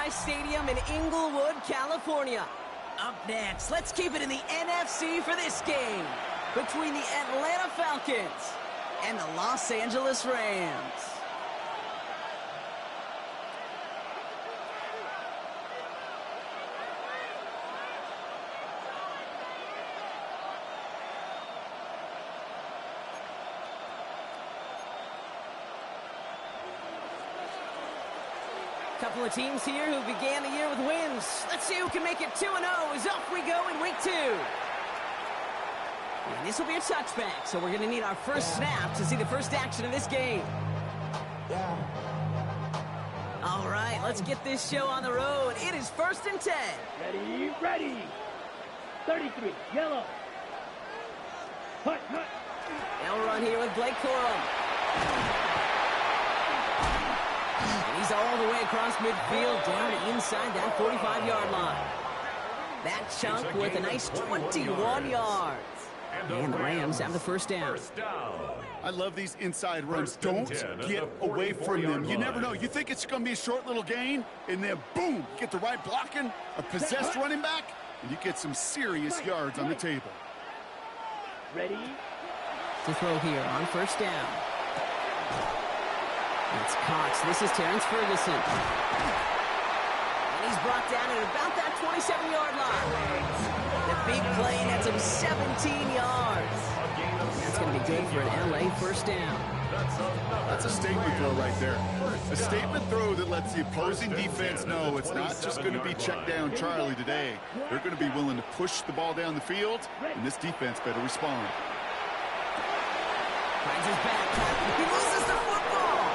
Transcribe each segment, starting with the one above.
SoFi Stadium in Inglewood, California. Up next, let's keep it in the NFC for this game between the Atlanta Falcons and the Los Angeles Rams. Couple of teams here who began the year with wins. Let's see who can make it 2-0 as off we go in week 2. And this will be a touchback, so we're going to need our first snap to see the first action of this game. All right, let's get this show on the road. It is 1st and 10. Ready. 33, yellow. Hut. They'll run here with Blake Corum. And he's all the way across midfield down inside that 45-yard line. That chunk with a nice 21 yards. And the Rams have the first down. I love these inside runs. Don't get away from them. You never know. You think it's going to be a short little gain, and then boom, get the right blocking, a possessed running back, and you get some serious yards on the table. Ready? To throw here on first down. It's Cox. This is Terrence Ferguson. And he's brought down at about that 27-yard line. The big play nets him 17 yards. That's going to be good for an LA first down. That's a statement throw right there. A statement throw that lets the opposing defense know it's not just going to be check down Charlie today. They're going to be willing to push the ball down the field, and this defense better respond. Finds his back. He loses the football.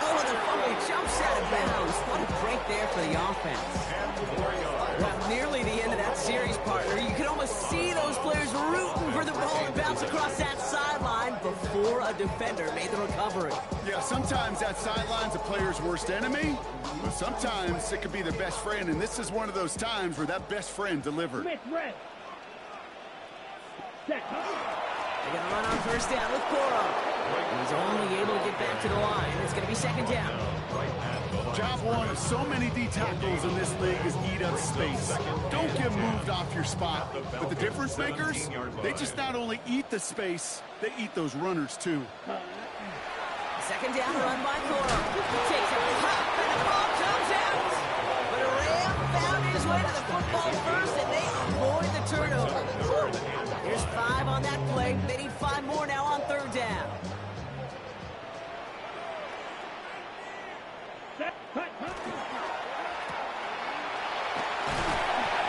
Oh, and the fumble jumps out of bounds. What a break there for the offense. Well, nearly the end of that series, partner. You can almost see those players rooting for the ball to bounce across that sideline before a defender made the recovery. Yeah, sometimes that sideline's a player's worst enemy, but sometimes it could be their best friend, and this is one of those times where that best friend delivered. Smith, red. Set. They're going to run on first down with Corum. He's only able to get back to the line. It's going to be second down. Job one of so many D tackles in this league is eat up space. Don't get moved off your spot. But the difference makers, they just not only eat the space, they eat those runners too. Second down run by Corum. He takes a hop and the ball comes out. But a Ram found his way to the football first and they avoid the turnover. There's 5 on that play. They need 5 more now on third down.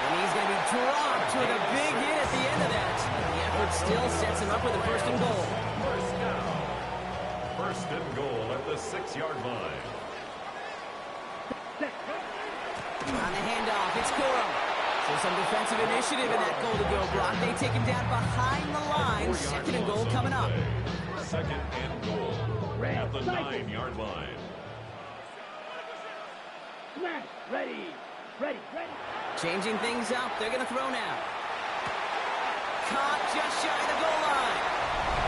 And he's going to be dropped with a big hit at the end of that. The effort still sets him up with a first and goal. First and goal at the 6-yard line. On the handoff, it's Corum. So some defensive initiative in that goal-to-go block. They take him down behind the line. Second and goal coming up. Second and goal at the 9-yard line. Smash. Ready. Changing things up. They're going to throw now. Caught just shy of the goal line.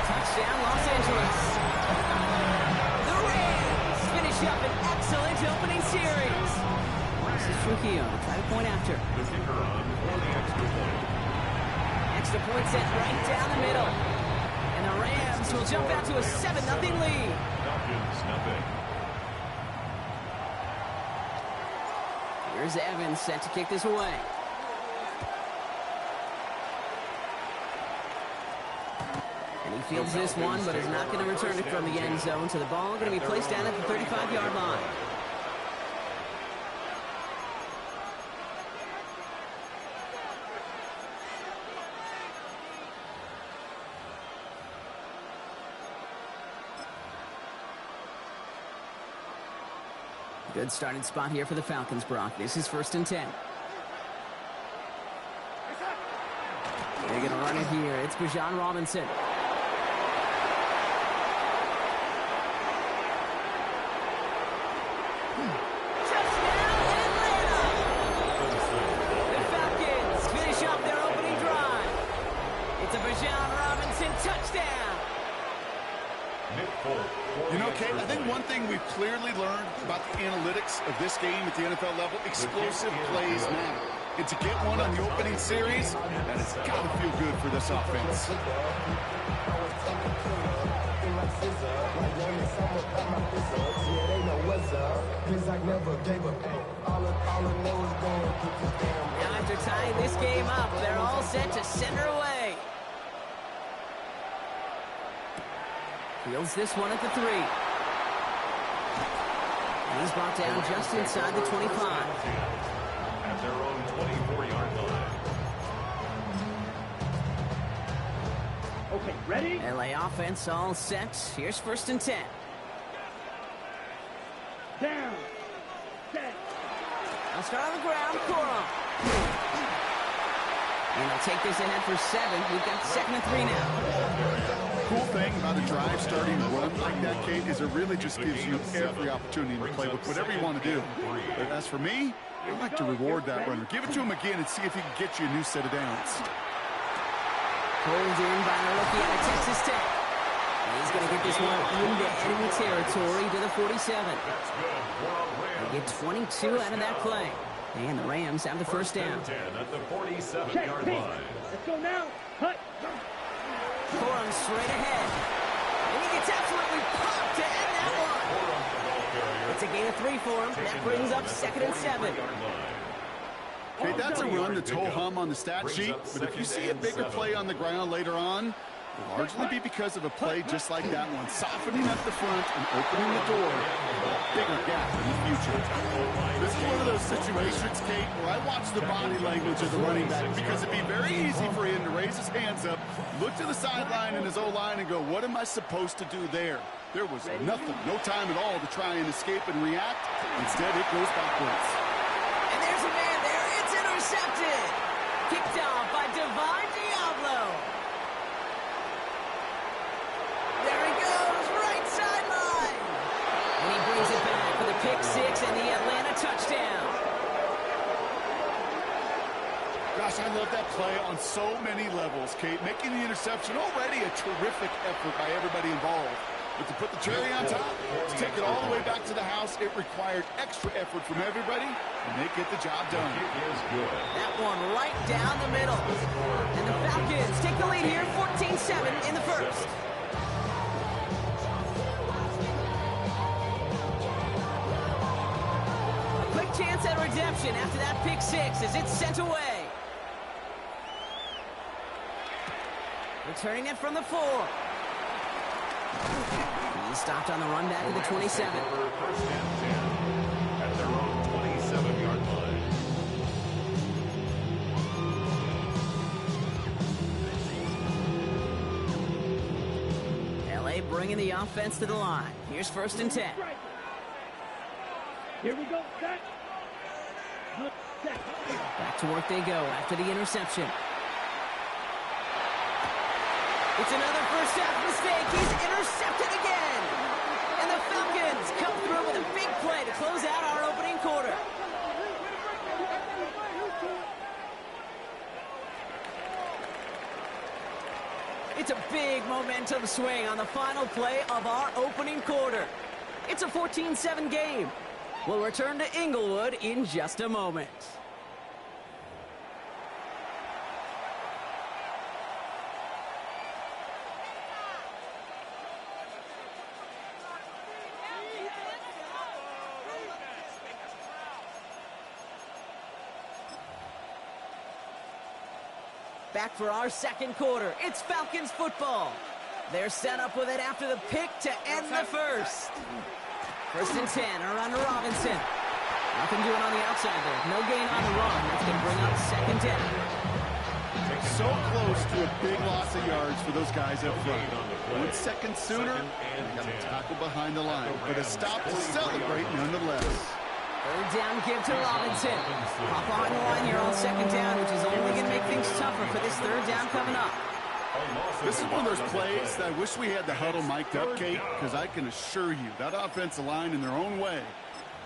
Touchdown, Los Angeles. The Rams finish up an excellent opening series. This is Trujillo to try to point after. The kicker on for the extra point. Extra point set right down the middle. And the Rams will jump out to a 7-0 lead. Falcons, nothing. Here's Evans set to kick this away. And he fields this one, but is not going to return it from the end zone. So the ball going to be placed down at the 35-yard line. Good starting spot here for the Falcons, Brock. This is 1st and 10. They're going to run it here. It's Bijan Robinson. Touchdown, Atlanta! The Falcons finish off their opening drive. It's a Bijan Robinson touchdown. Nick Folk You know, Kate, I think one thing we've clearly learned about the analytics of this game at the NFL level, explosive plays matter. And to get one on the opening series, that has got to feel good for this offense. Now after tying this game up, they're all set to send her away. Fields this one at the 3. And he's brought down just inside the 25. At their own 24-yard line. Okay, ready? LA offense all set. Here's 1st and 10. Down. Set. I'll start on the ground. Corum. And they'll take this ahead for 7. We've got 2nd and 3 now. Cool thing about a drive starting to run like that, Kate, is it really just gives you every opportunity to play with whatever you want to do. But as for me, I like to reward that runner. Give it to him again and see if he can get you a new set of downs. Pulled in by the rookie out of Texas Tech. And he's going to get this one into enemy territory to the 47. They get 22 out of that play. And the Rams have the 1st down. At the 47-yard line. Let's go now. Hut. Corum straight ahead. And he gets absolutely popped to end that one. It's a gain of 3 for him. That brings up 2nd and 7. Okay, that's a run that's ho-hum on the stat sheet, but if you see a bigger play on the ground later on, it'll largely be because of a play just like that one, softening up the front and opening the door for a bigger gap in the future. This is one of those situations, Kate, where I watch the body language of the running back because it'd be very easy for him to raise his hands up, look to the sideline and his O-line and go, what am I supposed to do there? There was nothing, no time at all to try and escape and react. Instead, it goes backwards. And there's a man there. It's intercepted. Kicked off by Divine Diablo. There he goes, right sideline. And he brings it back for the pick 6 and the Atlanta touchdown. Gosh, I love that play on so many levels, Kate. Making the interception already a terrific effort by everybody involved. But to put the cherry on top, to take it all the way back to the house, it required extra effort from everybody, and they get the job done. That one right down the middle. And the Falcons take the lead here, 14-7 in the 1st. A quick chance at redemption after that pick 6 as it's sent away. Returning it from the 4. He's stopped on the run back to the 27. First and 10 at their own 27-yard line. LA bringing the offense to the line. Here's 1st and 10. Here we go. Set. Good. Set. Back to work they go after the interception. It's another first half mistake. He's intercepted again. And the Falcons come through with a big play to close out our opening quarter. It's a big momentum swing on the final play of our opening quarter. It's a 14-7 game. We'll return to Inglewood in just a moment. Back for our 2nd quarter. It's Falcons football. They're set up with it after the pick to end the 1st. 1st and 10 around to Robinson. Nothing doing on the outside there. No gain on the run. That's going to bring up 2nd down. So close to a big loss of yards for those guys up front. 1 second sooner, and they got a tackle behind the line. But a stop to celebrate nonetheless. 3rd down give to Robinson. Hop on the line here on 2nd down, which is only going to make things tougher for this 3rd down coming up. This is one of those plays that I wish we had the huddle mic'd up, Kate, because I can assure you that offensive line in their own way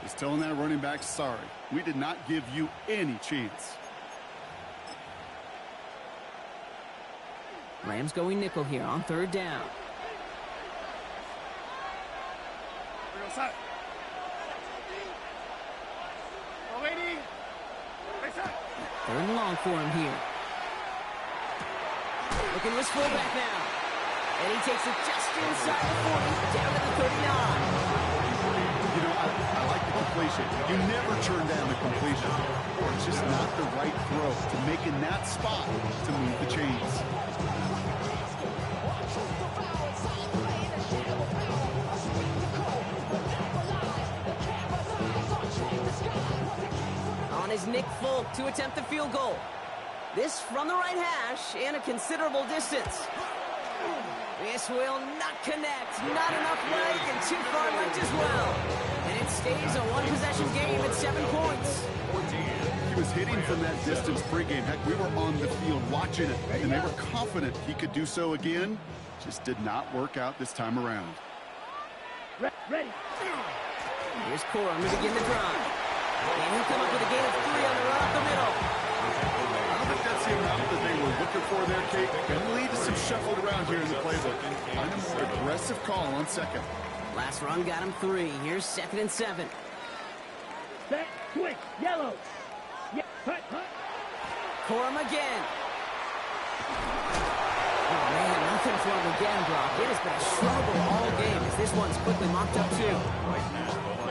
is telling that running back, sorry, we did not give you any chance. Rams going nickel here on 3rd down. Third and long for him here. Looking to his fullback now. And he takes it just inside the 40, down to the 39. You know, I like the completion. You never turn down the completion. It's just not the right throw to make in that spot to move the chains. On is Nick Folk to attempt the field goal. This from the right hash and a considerable distance. This will not connect. Not enough leg and too far left as well. And it stays a one-possession game at 7 points. He was hitting from that distance pregame. Heck, we were on the field watching it, and they were confident he could do so again. Just did not work out this time around. Ready. Here's Corum to begin the drive. And he'll come up with a gain of 3 on the run up the middle. I don't think that's the amount that they were looking for there, Kate. And lead to some shuffled around here in the playbook. Find a more aggressive call on second. Last run got him 3. Here's 2nd and 7. Set. Switch. Yellow. Yeah. Hut. Corum again. Oh, man, nothing for him again, Brock. It has been a struggle all game as this one's quickly mocked up, too.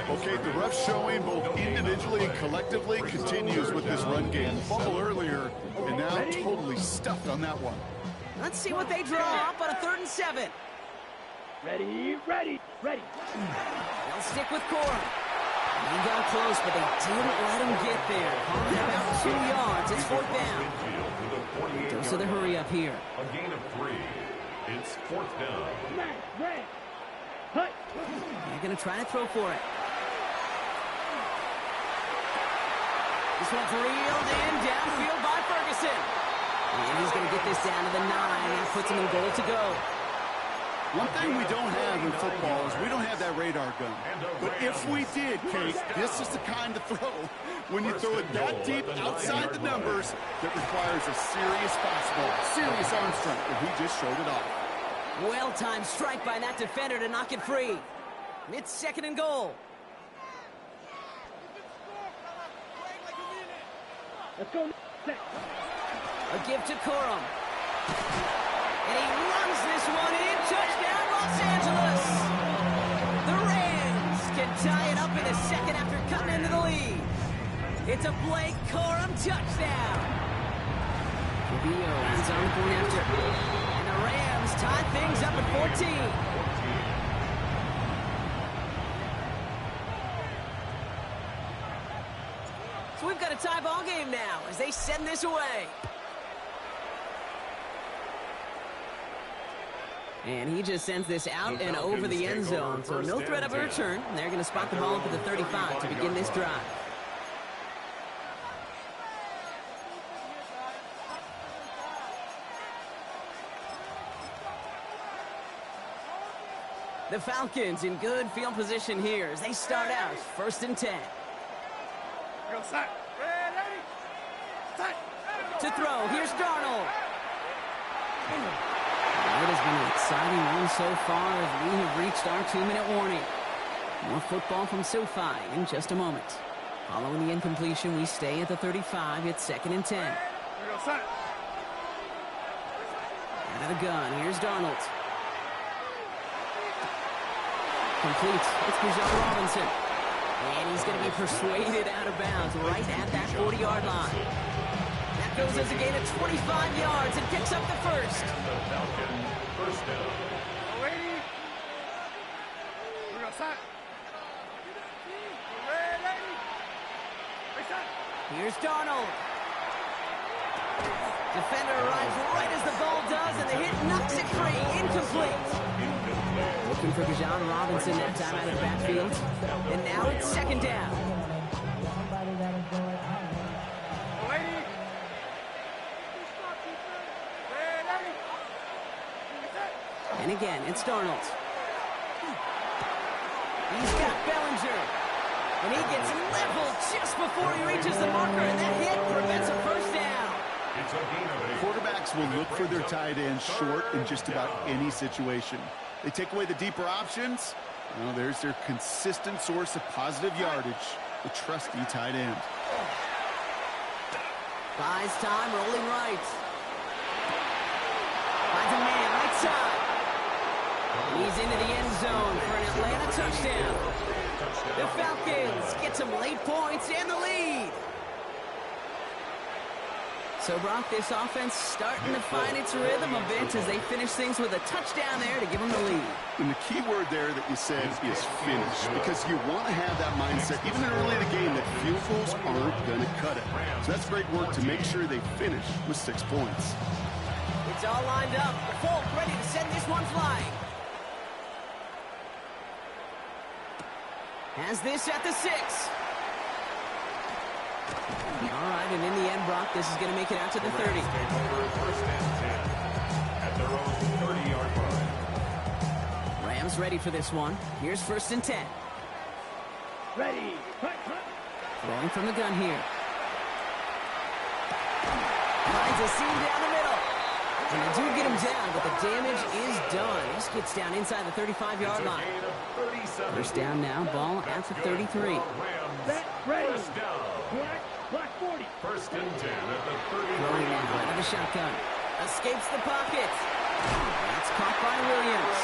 Okay, the rough showing both individually and collectively continues with this run game. Fumble earlier, and now totally stuffed on that one. Let's see what they draw up on a 3rd and 7. Ready. They'll stick with Corum. He got close, but they didn't let him get there. Only about 2 yards. It's 4th down. Dose of the hurry up here. A gain of 3. It's 4th down. Red. Hut. They're going to try to throw for it. This one's reeled in downfield by Ferguson. And he's going to get this down to the 9. That puts him in goal to go. One thing we don't have in football is we don't have that radar gun. But if we did, Kate, this is the kind of throw, when you throw it that deep outside the numbers, that requires a serious fastball, serious arm strength, and he just showed it off. Well-timed strike by that defender to knock it free. It's 2nd and goal. Let's go. Set. A give to Corum. And he runs this one in. Touchdown, Los Angeles. The Rams can tie it up in the 2nd after cutting into the lead. It's a Blake Corum touchdown. Rubio is on the point after. And the Rams tie things up at 14. So we've got a tie ball game now as they send this away. And he just sends this out and over the end zone. So no threat of a return. They're going to spot the ball up at the 35 to begin this drive. The Falcons in good field position here as they start out 1st and 10. To throw, here's Darnold. It has been an exciting one so far as we have reached our 2-minute warning. More football from SoFi in just a moment. Following the incompletion, we stay at the 35. It's 2nd and 10. Out of the gun, here's Darnold. Complete. It's Bijan Robinson. And he's going to be persuaded out of bounds right at that 40-yard line. That goes as a gain of 25 yards and picks up the 1st. First down. Here's Darnold. Defender arrives right as the ball does, and the hit knocks it free. Incomplete. Looking for Bijan Robinson that time out of the backfield. And now it's 2nd down. And again, it's Darnold. He's got Bellinger. And he gets leveled just before he reaches the marker, and that hit prevents a 1st down. Quarterbacks will look for their tight end short in just about any situation. They take away the deeper options, Well, there's their consistent source of positive yardage, the trusty tight end. Buys time, rolling right. Finds a man, right side. He's into the end zone for an Atlanta touchdown. The Falcons get some late points and the lead. So, Brock, this offense starting to find its rhythm a bit as they finish things with a touchdown there to give them the lead. And the key word there that you said is finish, because you want to have that mindset, even early in the game, that field goals aren't going to cut it. So that's great work to make sure they finish with 6 points. It's all lined up. Falk ready to send this one flying. Has this at the 6. All right, and in the end, Brock, this is going to make it out to the 30. First and 10 at their own 30-yard line. Rams ready for this one. Here's 1st and 10. Ready. Hut. Throwing from the gun here. Finds a seam down the middle. And they do get him down, but the damage is done. This gets down inside the 35-yard line. First down now, ball at the 33. Set. Ready. First down. Black 40. First and 10 at the 30. Throwing now out of the shotgun. Escapes the pocket. That's caught by Williams.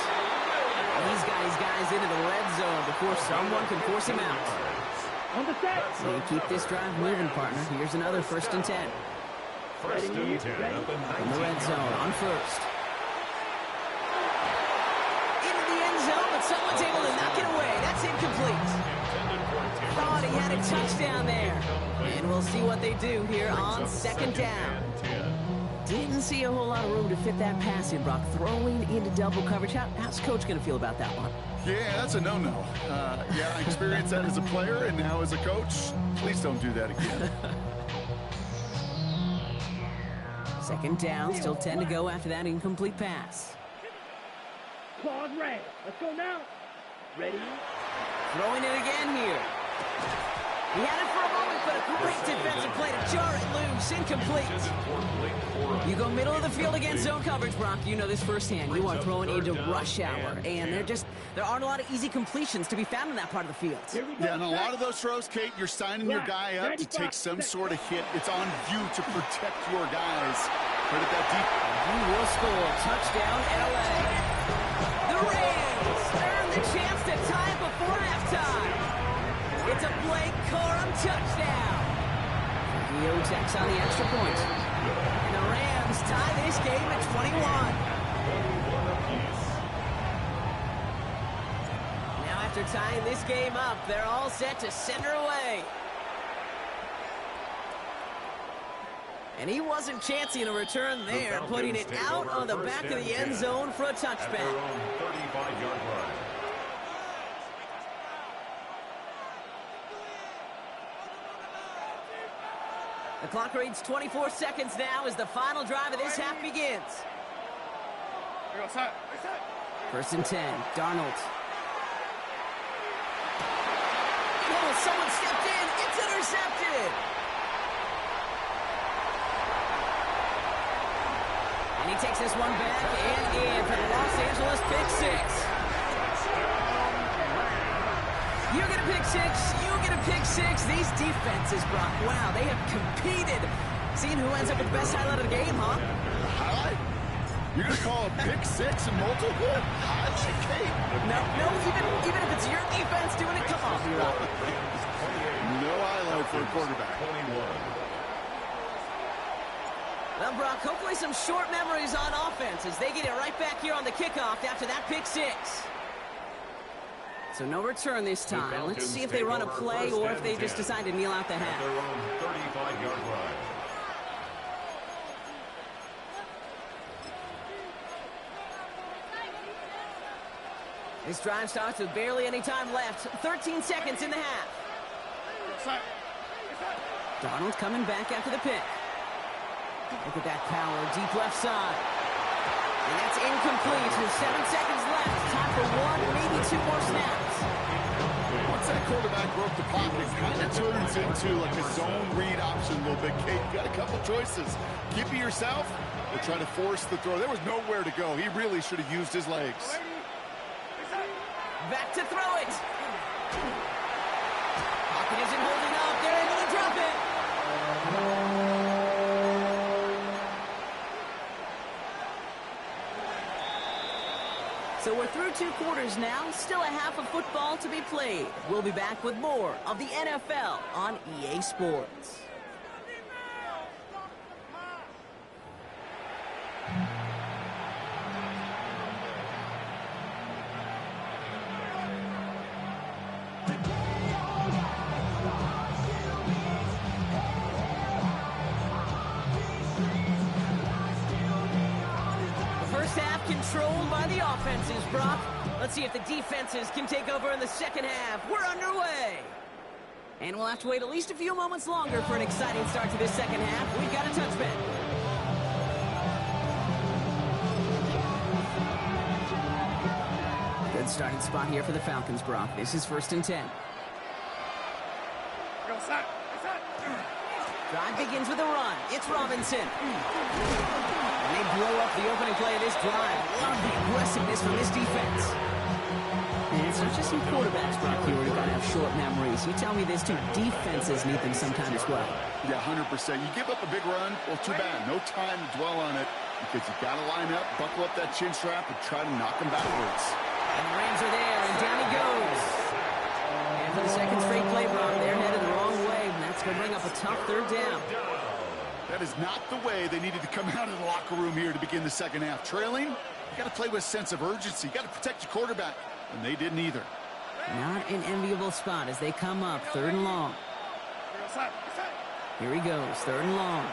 He's got his guys into the red zone before someone can force him out. On the set. So you keep this drive moving, partner. Here's another 1st and 10. First and 10 at the In the red zone on 1st. Into the end zone, but someone's able to knock it away. That's incomplete. Thought he had a touchdown there. And we'll see what they do here on 2nd down. Didn't see a whole lot of room to fit that pass in, Brock. Throwing into double coverage. How's Coach going to feel about that one? Yeah, that's a no-no. Yeah, I experienced that as a player and now as a coach. Please don't do that again. 2nd down, still 10 to go after that incomplete pass. Claws red. Let's go now. Ready. Throwing it again here. He had it for a moment, but a great defensive play to jar it loose. Incomplete. You go middle of the field against zone coverage, Brock. You know this firsthand. You are throwing into rush hour, and there aren't a lot of easy completions to be found in that part of the field. Yeah, and a lot of those throws, Kate, you're signing your guy up to take some sort of hit. It's on you to protect your guys. Credit that deep. He will score. Touchdown, LA. The Rams earn the chance to tie it before halftime. It's a Blake Corum touchdown. Gio checks on the extra point. And the Rams tie this game at 21. Now after tying this game up, they're all set to send her away. And he wasn't chancing a return there, putting it out on the back of the end zone for a touchback. 35-yard line. The clock reads 24 seconds now as the final drive of this half begins. 1st and 10, Darnold. Oh, someone stepped in. It's intercepted. And he takes this one back and in for the Los Angeles pick 6. You get a pick 6, you get a pick 6. These defenses, Brock, wow, they have competed. Seeing who ends up with the best highlight of the game, huh? Highlight? You're going to call a pick 6 and multiple? Highlight, Kate? No, even if it's your defense doing it, come on, Brock. No highlight for a quarterback. Well, Brock, hopefully some short memories on offense as they get it right back here on the kickoff after that pick 6. So no return this time. Let's see if they run a play or if they just decide to kneel out the half. Their own 35-yard line. This drive starts with barely any time left. 13 seconds in the half. Darnold coming back after the pick. Look at that power, deep left side. And that's incomplete with 7 seconds left. Time for 1, maybe 2 more snaps. Once that quarterback broke the pocket, it kind of turns into like a zone read option a little bit. Kate, you got a couple choices. Keep it yourself or try to force the throw. There was nowhere to go. He really should have used his legs. Back to throw it. Pocket isn't holding up. They're able to drop it. So we're through 2 quarters now. Still a half of football to be played. We'll be back with more of the NFL on EA Sports. Controlled by the offenses, Brock. Let's see if the defenses can take over in the second half. We're underway. And we'll have to wait at least a few moments longer for an exciting start to this second half. We've got a touchback. Good starting spot here for the Falcons, Brock. This is 1st and 10. Drive begins with a run. It's Robinson. They blow up the opening play of this drive. Love the aggressiveness from this defense. And it's not just some quarterbacks, Brock, here who got to have short memories. You tell me this too. Defenses need them sometimes as well. Yeah, 100%. You give up a big run, well, too bad. No time to dwell on it because you got to line up, buckle up that chin strap, and try to knock them backwards. And the Rams are there, and down he goes. And for the second straight play, Brock, they're headed the wrong way, and that's going to bring up a tough 3rd down. That is not the way they needed to come out of the locker room here to begin the second half. Trailing, you got to play with a sense of urgency. You got to protect your quarterback, and they didn't either. Not an enviable spot as they come up 3rd and long. Here he goes, 3rd and long.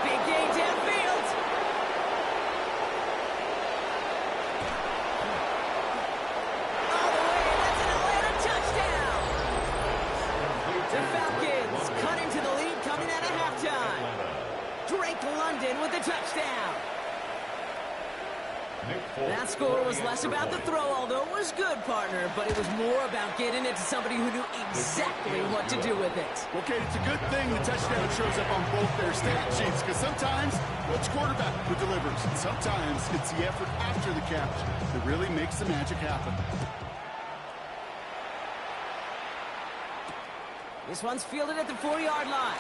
Big gain downfield. All the way, that's an Atlanta touchdown. The Falcons cut into the lead coming out of halftime. Drake London with the touchdown. That score was less about the throw, although it was good, partner, but it was more about getting it to somebody who knew exactly what to do with it. Okay, it's a good thing the touchdown shows up on both their stat sheets, because sometimes well, it's quarterback who delivers, and sometimes it's the effort after the catch that really makes the magic happen. This one's fielded at the 4-yard line.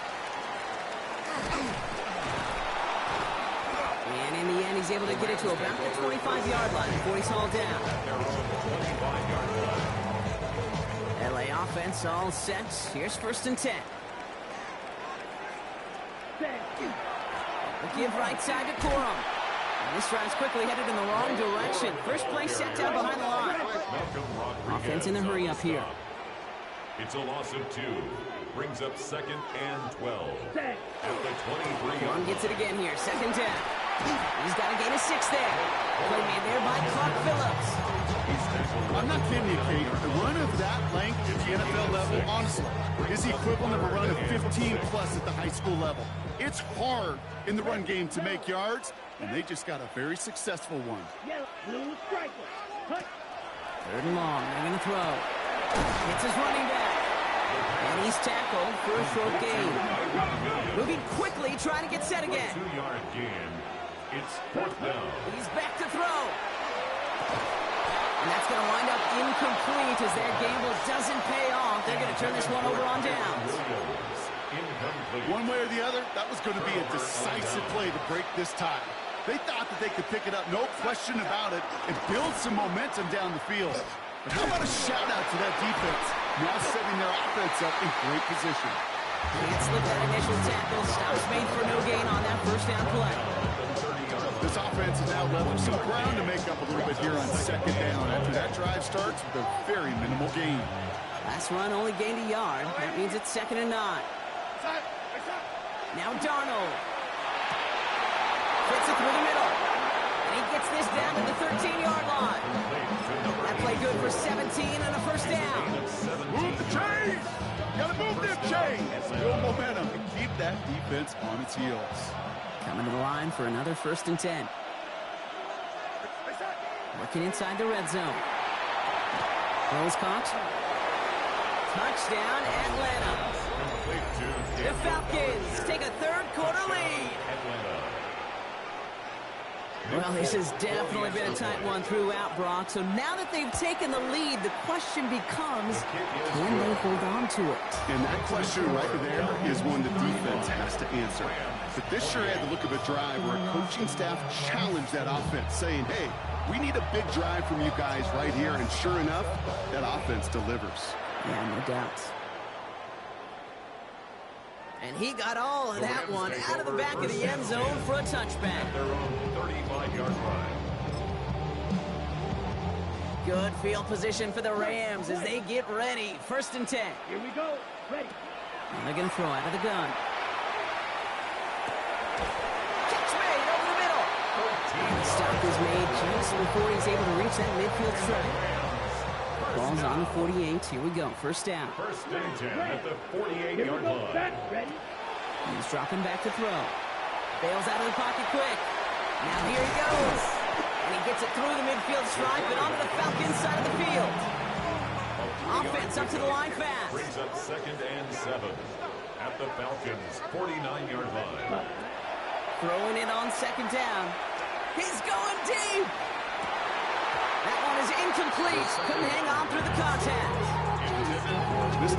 And in the end, he's able to get it to about the 25-yard line before he's hauled down. LA offense all set. Here's 1st and 10. The give right side to Corum. And this drive's quickly headed in the wrong direction. First play set down behind the line. Offense in the hurry up here. It's a loss of 2. Brings up 2nd and 12. At the 23. Corum gets it again here. 2nd down. He's got a gain of 6 there. Play made there by Clark Phillips. I'm not kidding you, Kate. A run of that length at the NFL level, honestly, is the equivalent of a run of 15-plus at the high school level. It's hard in the run game to make yards, and they just got a very successful one. 3rd and long. They're going to throw. It's his running back. And he's tackled for a short gain. Moving quickly, trying to get set again. 2-yard gain. It's 4th down. He's back to throw. And that's going to wind up incomplete as their gamble doesn't pay off. They're going to turn this one over on downs. One way or the other, that was going to be a decisive play to break this tie. They thought that they could pick it up, no question about it, and build some momentum down the field. But how about a shout-out to that defense, now setting their offense up in great position. Can't slip that initial tackle. Stops made for no gain on that 1st down play. This offense is now leveling some ground to make up a little bit here on 2nd down after that drive starts with a very minimal gain. Last run only gained a yard. That means it's 2nd and 9. Now Darnold. Fits it through the middle. And he gets this down to the 13-yard line. That play good for 17 and a 1st down. Move the chains! Gotta move them chains! Build momentum and keep that defense on its heels. Coming to the line for another 1st and 10. Working inside the red zone. Ball's caught. Touchdown, Atlanta. The Falcons take a 3rd quarter lead. Well, this has definitely been a tight one throughout, Brock. So now that they've taken the lead, the question becomes, can they hold on to it? And that question right there is one the defense has to answer. But this sure had the look of a drive where a coaching staff challenged that offense, saying, hey, we need a big drive from you guys right here. And sure enough, that offense delivers. Yeah, no doubt. And he got all of that one out of the back of the end zone for a touchback. Their own 35-yard line. Good field position for the Rams as they get ready. 1st and 10. Here we go. Ready. And they're going to throw out of the gun. Catch made over the middle. And the stop is made just before he's able to reach that midfield strike. Ball's on the 48. Here we go. 1st down. 1st and 10 at the 48-yard line. Ready. He's dropping back to throw. Bails out of the pocket quick. Now here he goes. And he gets it through the midfield stripe and onto the Falcons side of the field. Offense up to the line fast. Brings up 2nd and 7 at the Falcons' 49-yard line. Throwing it on 2nd down. He's going deep. That one is incomplete. Couldn't hang on through the contact. This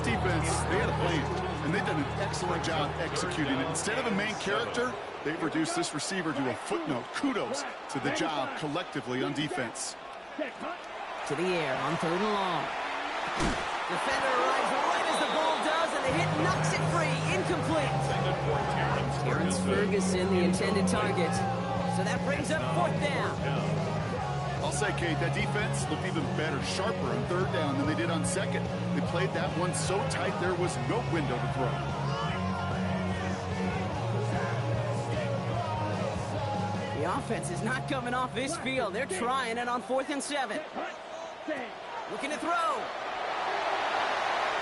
defense, they had a plan. And they've done an excellent job executing it. Instead of a main character, they've reduced this receiver to a footnote. Kudos to the job collectively on defense. To the air on 3rd and long. Defender arrives right as the ball does, and the hit knocks it free. Incomplete. Terrence Ferguson, the intended target. So that brings up 4th down. I'll say, Kate, that defense looked even better, sharper on 3rd down than they did on 2nd. They played that one so tight there was no window to throw. The offense is not coming off this field. They're trying it on 4th and 7. Looking to throw.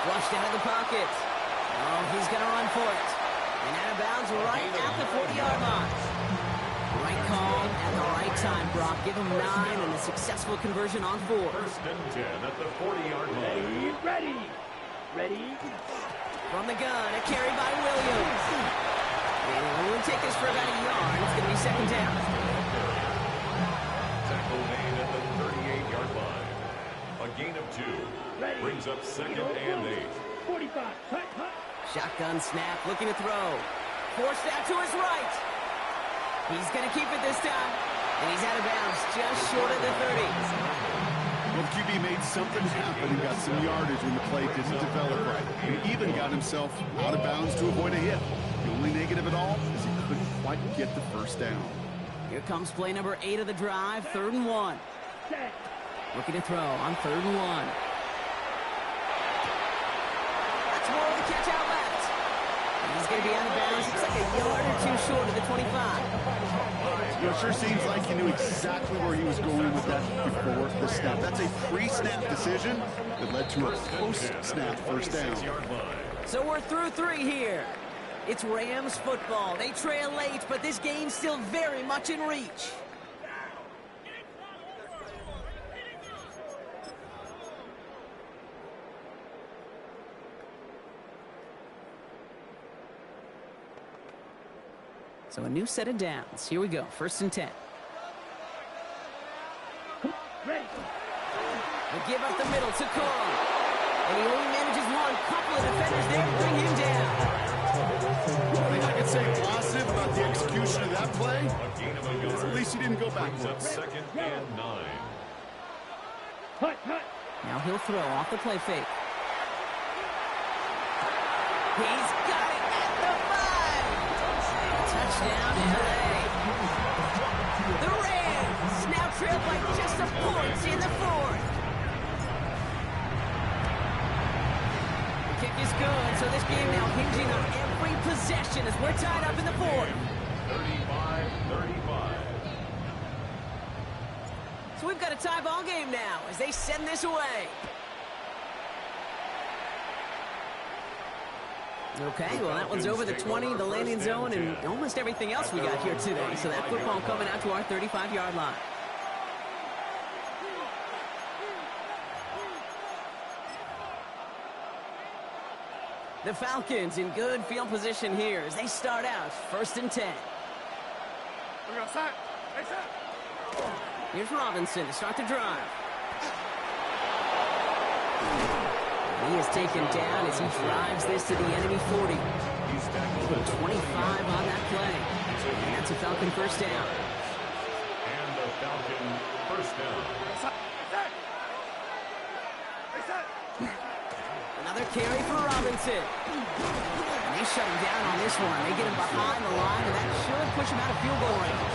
Flushed out of the pocket. Oh, he's going to run for it. And out of bounds right at the 40-yard line. Right call at the right time, Brock. Give him 9 and a successful conversion on 4. 1st and 10 at the 40-yard line. Ready. Ready. From the gun, a carry by Williams. And we'll take this for about a yard. It's going to be 2nd down. Tackle made at the 38-yard line. A gain of 2. Brings up 2nd and 8. 45. Hut, hut. Shotgun snap, looking to throw. Forced out to his right. He's going to keep it this time. And he's out of bounds, just short of the 30. Well, the QB made something happen and got some yardage when the play didn't develop right. He even got himself out of bounds to avoid a hit. The only negative at all is he couldn't quite get the 1st down. Here comes play number 8 of the drive, 3rd and 1. Looking to throw on 3rd and 1. That's more of the catch out left. And he's going to be out of bounds. Looks like a yard or 2 short of the 25. It sure seems like he knew exactly where he was going with that before the snap. That's a pre-snap decision that led to a post-snap 1st down. So we're through 3 here. It's Rams football. They trail late, but this game's still very much in reach. So a new set of downs. Here we go. 1st and 10. Ready. They give up the middle to Carl. And he only manages one. Couple of defenders there to bring him down. I mean, I could say positive about the execution of that play. At least he didn't go backwards. 2nd and 9. Hut, hut. Now he'll throw off the play fake. He's got it at the 5. Touchdown, LA. The Rams now trail by just a point in the 4th. The kick is good, so this game now hinging on every possession as we're tied up in the 4th. 35-35. So we've got a tie ball game now as they send this away. Okay, well, that one's over the 20, the landing zone, and almost everything else we got here today. So that football coming out to our 35-yard line. The Falcons in good field position here as they start out 1st and 10. Here's Robinson to start the drive. He is taken down as he drives this to the enemy 40. He's tackled Put 25 on that play. And that's a Falcon first down. and the Falcon first down. Another carry for Robinson. And they shut him down on this one. They get him behind the line, and that should push him out of field goal range.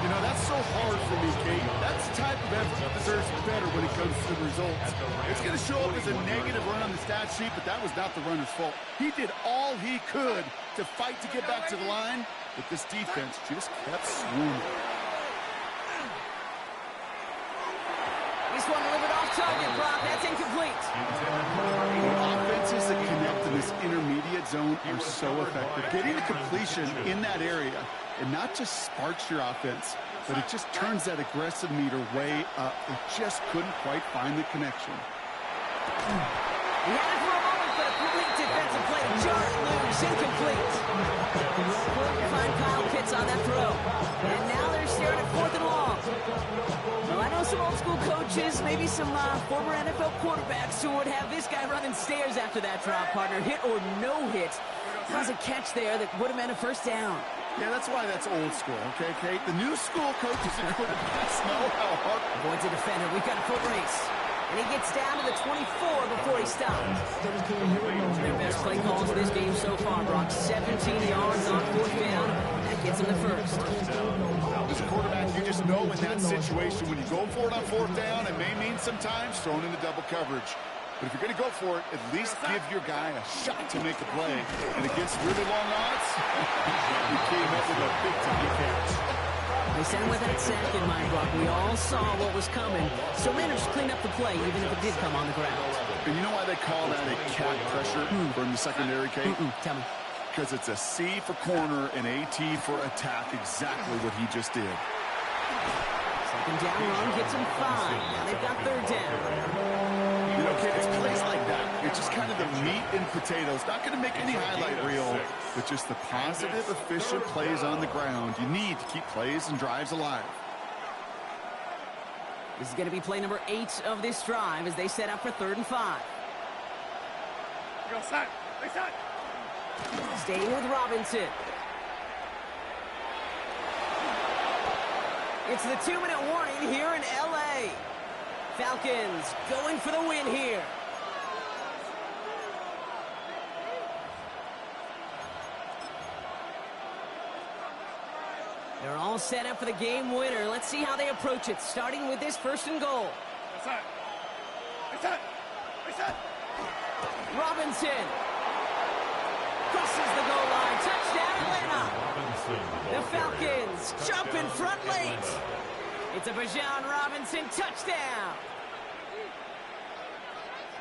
You know, that's so hard for me, Kate. That's the type of effort that deserves better when it comes to the results. It's going to show up as a negative run on the stat sheet, but that was not the runner's fault. He did all he could to fight to get back to the line, but this defense just kept swooning. This one delivered off target, Brock. That's incomplete. Offenses that connect in this intermediate zone are so effective. Getting the completion in that area, and not just sparks your offense, but it just turns that aggressive meter way up. It just couldn't quite find the connection. He had it for a moment, but a complete defensive play to jar it loose. Incomplete. Couldn't find Kyle Pitts on that throw. And now they're staring at 4th and long. Well, I know some old school coaches, maybe some former NFL quarterbacks who would have this guy running stairs after that drop, partner. Hit or no hit. That was a catch there that would have meant a first down. Yeah, that's why that's old school, okay, Kate? The new school coaches and quarterbacks know how hard. Avoids a defender. We've got a foot race. And he gets down to the 24 before he stops. Their best play calls of this game so far, Brock. 17 yards on 4th down. That gets him the first. As a quarterback, you just know in that situation, when you go for it on 4th down, it may mean sometimes thrown into double coverage. But if you're going to go for it, at least give your guy a shot to make a play. And against really long odds, he came up with a big-time catch. They sent him with that sack in mind, Brock. We all saw what was coming, so managed to clean up the play, even if it did come on the ground. And you know why they call that a cat pressure from the secondary, Kate? Tell me. Because it's a C for corner and AT for attack, exactly what he just did. Second down run gets him 5. Now they've got 3rd down. You know, Kate, it's plays like that. It's just kind of the meat and potatoes. Not going to make any highlight reel, but just the positive, efficient plays on the ground. You need to keep plays and drives alive. This is going to be play number 8 of this drive as they set up for 3rd and 5. Staying with Robinson. It's the 2-minute warning here in L.A. Falcons going for the win here. They're all set up for the game winner. Let's see how they approach it, starting with this 1st and goal. Robinson crosses the goal line. Touchdown, Atlanta. The Falcons jump in front late. It's a Bijan Robinson touchdown.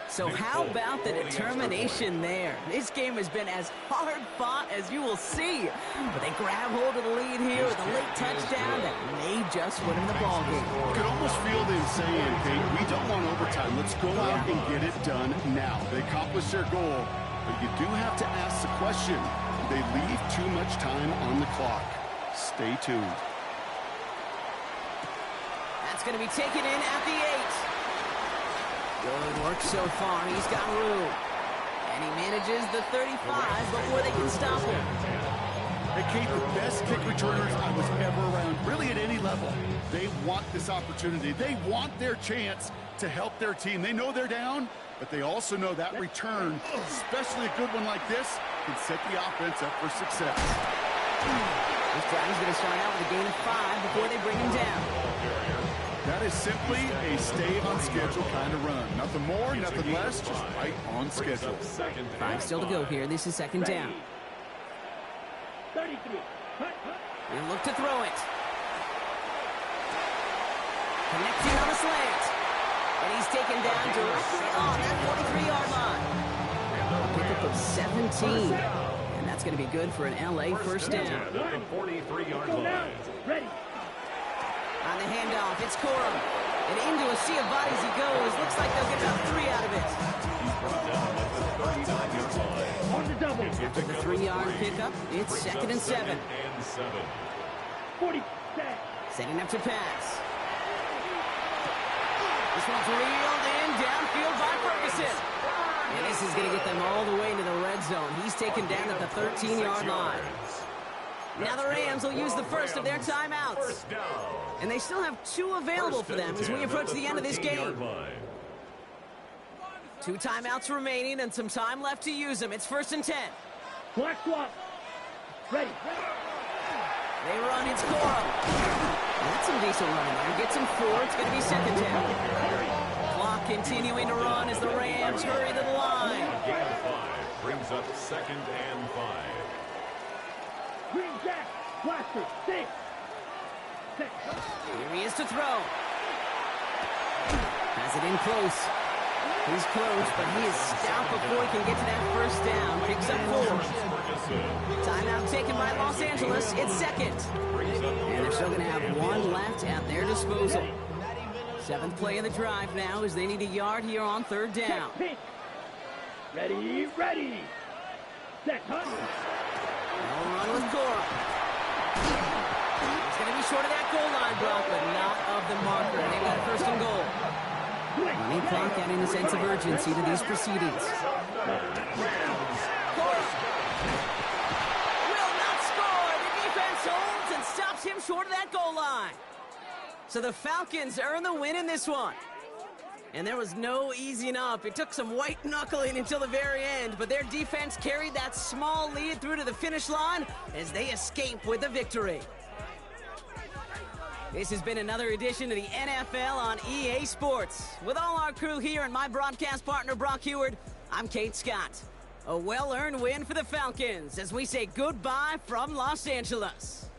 So how about the determination there? This game has been as hard fought as you will see. But they grab hold of the lead here with a late touchdown that may just win them the ballgame. You could almost feel them saying, Kate, we don't want overtime. Let's go out and get it done now. They accomplished their goal, but you do have to ask the question, do they leave too much time on the clock? Stay tuned. That's going to be taken in at the 8. Good work so far. He's got room. And he manages the 35 before they can stop him. Hey, Kate, the best kick returners I was ever around, really at any level. They want this opportunity. They want their chance to help their team. They know they're down, but they also know that return, especially a good one like this, can set the offense up for success. This drive is going to start out with a gain of 5 before they bring him down. That is simply a stay on schedule kind of run. Nothing more, nothing less, just right on schedule. 5 still to go here. This is 2nd down. 33. He'll look to throw it. Connecting on a slant. And he's taken down directly on that 43-yard line. Pickup of 17. And that's going to be good for an L.A. first down. At the 43-yard line. Ready. On the handoff, it's Corum. And into a sea of bodies he goes. Looks like they'll get about 3 out of it. On the double. After the 3-yard pickup, it's 2nd and 7. 40 set. Setting up to pass. This one's reeled in downfield by Ferguson. And this is going to get them all the way into the red zone. He's taken down at the 13-yard line. Now the Rams will use the first of their timeouts. And they still have 2 available for them as we approach the end of this game. 2 timeouts remaining and some time left to use them. It's 1st and 10. Black swap. Ready. They run, it's Cora. That's some decent running there. Gets him 4. It's going to be 2nd down. Clock continuing to run as the Rams hurry to the line. Gain of 5 brings up 2nd and 5. Green Jack. Blaster. 6. Here he is to throw. Has it in close. He's close, but he is stout before he can get to that 1st down. Picks up 4. Timeout taken by Los Angeles. It's 2nd. And they're still going to have 1 left at their disposal. 7th play of the drive now as they need a yard here on 3rd down. Ready, ready. Set, hunt. They'll run with Cora. He's going to be short of that goal line, Brock, but not of the marker. They've got a 1st and goal. Running clock adding a sense of urgency to these proceedings. Cora will not score. The defense holds and stops him short of that goal line. So the Falcons earn the win in this one. And there was no easing up. It took some white knuckling until the very end, but their defense carried that small lead through to the finish line as they escape with the victory. This has been another edition of the NFL on EA Sports. With all our crew here and my broadcast partner, Brock Heward, I'm Kate Scott. A well-earned win for the Falcons as we say goodbye from Los Angeles.